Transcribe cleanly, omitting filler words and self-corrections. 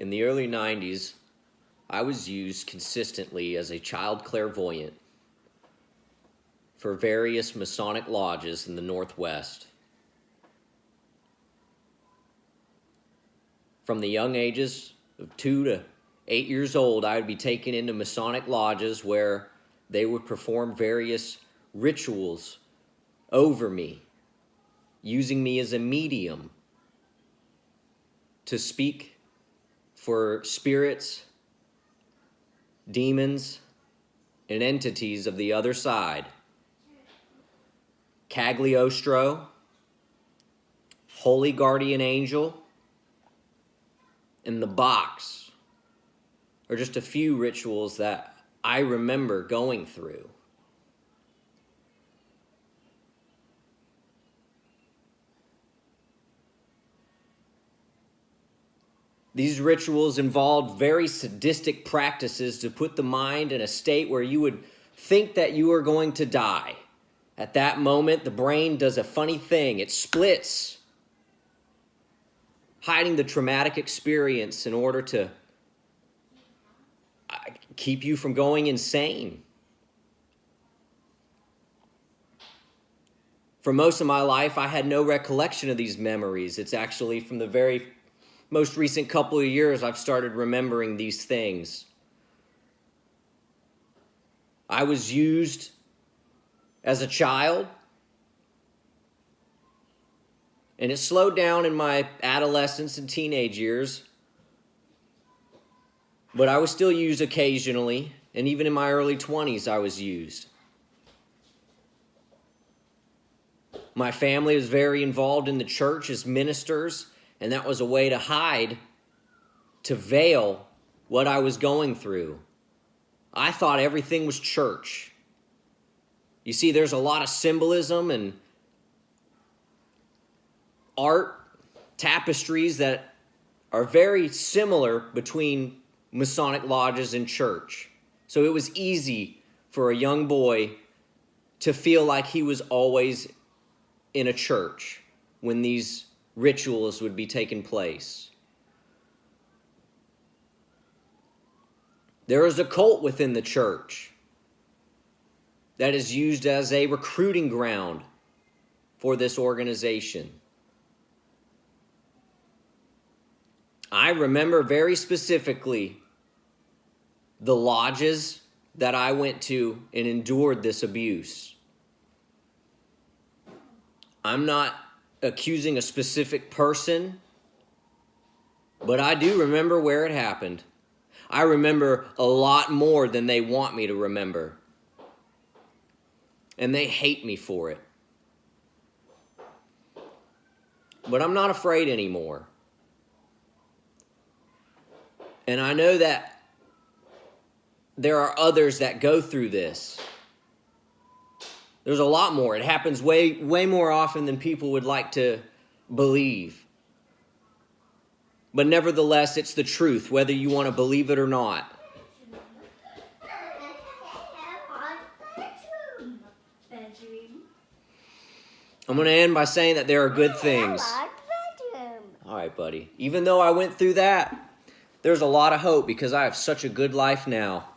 In the early 90s, I was used consistently as a child clairvoyant for various Masonic lodges in the Northwest. From the young ages of 2 to 8 years old, I would be taken into Masonic lodges where they would perform various rituals over me, using me as a medium to speak for spirits, demons, and entities of the other side. Cagliostro, Holy Guardian Angel, and the Box are just a few rituals that I remember going through. These rituals involved very sadistic practices to put the mind in a state where you would think that you are going to die. At that moment, the brain does a funny thing. It splits, hiding the traumatic experience in order to keep you from going insane. For most of my life, I had no recollection of these memories. It's actually from the very most recent couple of years I've started remembering these things. I was used as a child, and it slowed down in my adolescence and teenage years, but I was still used occasionally, and even in my early 20s I was used. My family was very involved in the church as ministers, and that was a way to hide, to veil what I was going through. I thought everything was church. You see, there's a lot of symbolism and art, tapestries that are very similar between Masonic lodges and church. So it was easy for a young boy to feel like he was always in a church when these rituals would be taking place. There is a cult within the church that is used as a recruiting ground for this organization. I remember very specifically the lodges that I went to and endured this abuse. I'm not accusing a specific person, but I do remember where it happened. I remember a lot more than they want me to remember. And they hate me for it. But I'm not afraid anymore. And I know that there are others that go through this. There's a lot more. It happens way more often than people would like to believe. But nevertheless, it's the truth, whether you want to believe it or not. I'm going to end by saying that there are good things. All right, buddy. Even though I went through that, there's a lot of hope because I have such a good life now.